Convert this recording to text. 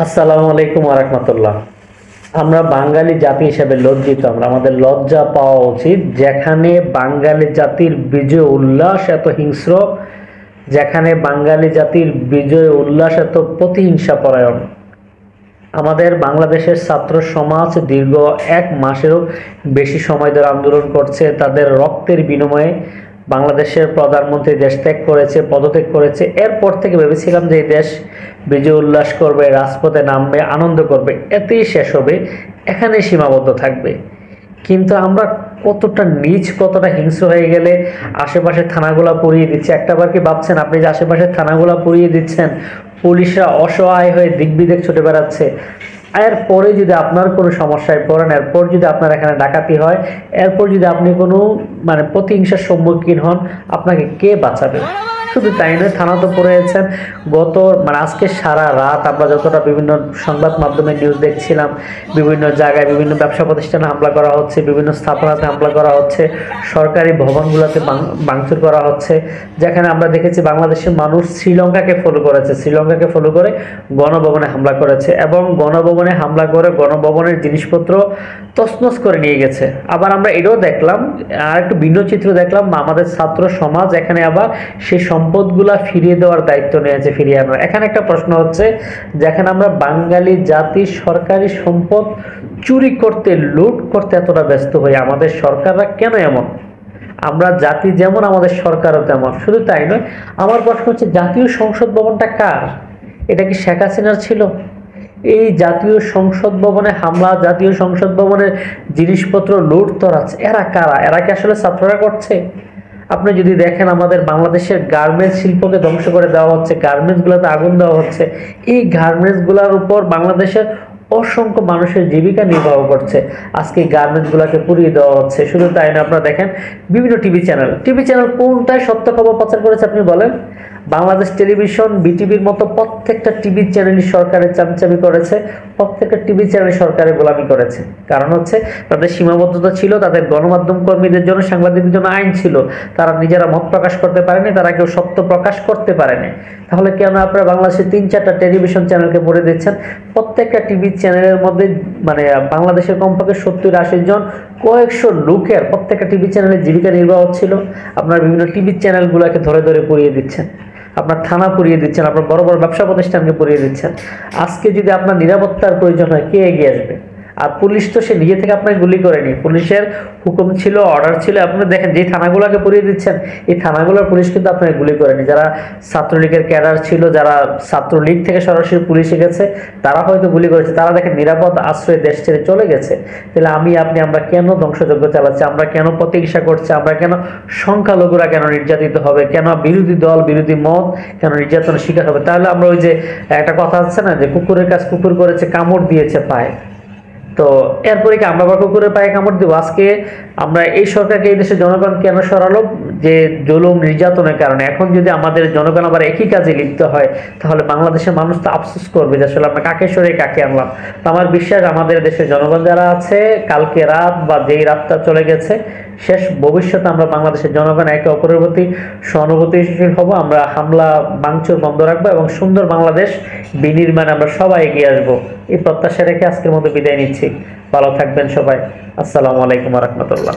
আসসালামু আলাইকুম ওয়া রাহমাতুল্লাহ। আমরা বাঙালি জাতি হিসেবে লজ্জিত। আমাদের লজ্জা পাওয়া উচিত, যেখানে বাঙালি জাতির বিজয় উল্লাস এত হিংস্র, যেখানে বাঙালি জাতির বিজয় উল্লাস এত প্রতিহিংসা পরায়ণ। আমাদের বাংলাদেশের ছাত্র সমাজ দীর্ঘ 1 মাসেরও বেশি সময় ধরে আন্দোলন করছে। তাদের রক্তের বিনিময়ে বাংলাদেশের প্রধানমন্ত্রী দেশ ত্যাগ করেছে, পদত্যাগ করেছে। এরপর থেকে ভেবেছিলাম যে এই দেশ বিজয় উল্লাস করবে, রাজপথে নামবে, আনন্দ করবে, এতেই শেষ হবে, এখানেই সীমাবদ্ধ থাকবে। কিন্তু আমরা কতটা নীচ, কতটা হিংস্র হয়ে গেলে আশেপাশের থানাগুলা পুড়িয়ে দিচ্ছে। একটাবার কি ভাবছেন আপনি যে আশেপাশের থানাগুলা পুড়িয়ে দিচ্ছেন, পুলিশরা অসহায় হয়ে দিকবিদিক ছুটে বেড়াচ্ছে। এরপরে যদি আপনার কোনো সমস্যায় পড়েন, এরপর যদি আপনার এখানে ডাকাতি হয়, এরপর যদি আপনি কোনো প্রতিহিংসার সম্মুখীন হন, আপনাকে কে বাঁচাবে? শুধু তাই নয়, থানা তো পড়েছেন। আজকে সারা রাত আমরা যতটা বিভিন্ন সংবাদ মাধ্যমে নিউজ দেখছিলাম, বিভিন্ন জায়গায় বিভিন্ন ব্যবসা প্রতিষ্ঠানে হামলা করা হচ্ছে, বিভিন্ন স্থাপনাতে হামলা করা হচ্ছে, সরকারি ভবনগুলোতে ভাঙচুর করা হচ্ছে। যেখানে আমরা দেখেছি বাংলাদেশের মানুষ শ্রীলঙ্কাকে ফলো করেছে, শ্রীলঙ্কাকে ফলো করে গণভবনে হামলা করেছে এবং গণভবনে হামলা করে গণভবনের জিনিসপত্র তছনছ করে নিয়ে গেছে। আবার আমরা এটাও দেখলাম, আর একটু ভিন্ন চিত্র দেখলাম, আমাদের ছাত্র সমাজ এখানে আবার সেই সম্পদগুলা ফিরিয়ে দেওয়ার দায়িত্ব নিয়েছে, ফিরিয়ে আনার। এখানে একটা প্রশ্ন হচ্ছে, যেখানে আমরা বাঙালি জাতি সরকারি সম্পদ চুরি করতে, লুট করতে এতটা ব্যস্ত হই, আমাদের সরকাররা কেন এমন? আমরা জাতি যেমন, আমাদের সরকারও তেমন। শুধু তাই নয়, আমার প্রশ্ন হচ্ছে, জাতীয় সংসদ ভবনটা কার? এটা কি শেখ হাসিনার ছিল? এই জাতীয় সংসদ ভবনে হামলা, জাতীয় সংসদ ভবনের জিনিসপত্র লুট তরাচ্ছে, এরা কারা? এরা কি আসলে ছাত্ররা করছে? আপনি যদি দেখেন, আমাদের বাংলাদেশের গার্মেন্টস শিল্পকে ধ্বংস করে দেওয়া হচ্ছে, গার্মেন্টসগুলোতে আগুন দেওয়া হচ্ছে। এই গার্মেন্টসগুলোর উপর বাংলাদেশের অসংখ্য মানুষের জীবিকা নির্বাহ করছে, আজকে গার্মেন্টসগুলোকে পুড়িয়ে দেওয়া হচ্ছে। শুধু তাই না, আপনারা দেখেন বিভিন্ন টিভি চ্যানেল কোনটায় সত্য খবর প্রচার করেছে আপনি বলেন? বাংলাদেশ টেলিভিশন, বিটিভির মতো প্রত্যেকটা টিভি চ্যানেলই সরকারের চামচামি করেছে, প্রত্যেকটা টিভি চ্যানেল সরকারের গোলামি করেছে। কারণ হচ্ছে তাদের সীমাবদ্ধতা ছিল, তাদের গণমাধ্যম কর্মীদের জন্য, সাংবাদিকদের জন্য আইন ছিল, তারা নিজেরা মত প্রকাশ করতে পারেনি, তারা কেউ সত্য প্রকাশ করতে পারেনি। তাহলে কেন আপনারা বাংলাদেশের 3-4টা টেলিভিশন চ্যানেলকে পড়ে দিচ্ছেন? প্রত্যেকটা টিভি চ্যানেলের মধ্যে বাংলাদেশের কমপক্ষে 70-80 জন, কয়েকশো লোকের প্রত্যেকটা টিভি চ্যানেলের জীবিকা নির্বাহ হচ্ছিল। আপনার বিভিন্ন টিভি চ্যানেলগুলোকে ধরে ধরে পুড়িয়ে দিচ্ছেন, আপনার থানা পুড়িয়ে দিচ্ছেন, আপনার বড় বড় ব্যবসা প্রতিষ্ঠানকে পুড়িয়ে দিচ্ছেন। আজকে যদি আপনার নিরাপত্তার প্রয়োজন হয়, কে এগিয়ে আসবে? আর পুলিশ তো সে নিজে থেকে আপনাকে গুলি করেনি, পুলিশের হুকুম ছিল, অর্ডার ছিল। আপনি দেখেন যে থানাগুলোকে পুড়িয়ে দিচ্ছেন, এই থানাগুলোর পুলিশ কিন্তু আপনাকে গুলি করেনি। যারা ছাত্রলীগের ক্যাডার ছিল, যারা ছাত্রলীগ থেকে সরাসরি পুলিশে গেছে, তারা হয়তো গুলি করেছে। তারা দেখেন নিরাপদ আশ্রয়ে দেশ ছেড়ে চলে গেছে। তাহলে আমরা কেন ধ্বংসযজ্ঞ চালাচ্ছি? আমরা কেন প্রতিহিংসা করছি? আমরা কেন, সংখ্যালঘুরা কেন নির্যাতিত হবে? কেন বিরোধী দল, বিরোধী মত কেন নির্যাতনের শিকার হবে? তাহলে আমরা ওই যে একটা কথা আছে না, যে কুকুরের কাজ কুকুর করেছে, কামড় দিয়েছে পায়। তো এরপরে কি আমরা আবার কুকুরের পায়ে কামড় দিব? আজকে আমরা এই সরকারকে, এই দেশের জনগণ কেন সরালো? যে জুলুম নির্যাতনের কারণে। এখন যদি আমাদের জনগণ আবার একই কাজে লিপ্ত হয়, তাহলে বাংলাদেশের মানুষ তো আফসোস করবে যে আসলে আমরা কাকে সরে কাকে আনলাম। তো আমার বিশ্বাস, আমাদের দেশের জনগণ যারা আছে, কালকে রাত বা যেই রাতটা চলে গেছে, শেষ ভবিষ্যতে আমরা বাংলাদেশের জনগণ একে অপরের প্রতি সহানুভূতিশীল হব। আমরা হামলা ভাঙচুর বন্ধ রাখবো এবং সুন্দর বাংলাদেশ বিনির্মাণে আমরা সবাই এগিয়ে আসবো। এই প্রত্যাশা রেখে আজকের মতো বিদায় নিচ্ছি। ভালো থাকবেন সবাই। আসসালামু আলাইকুম ওয়া রাহমাতুল্লাহ।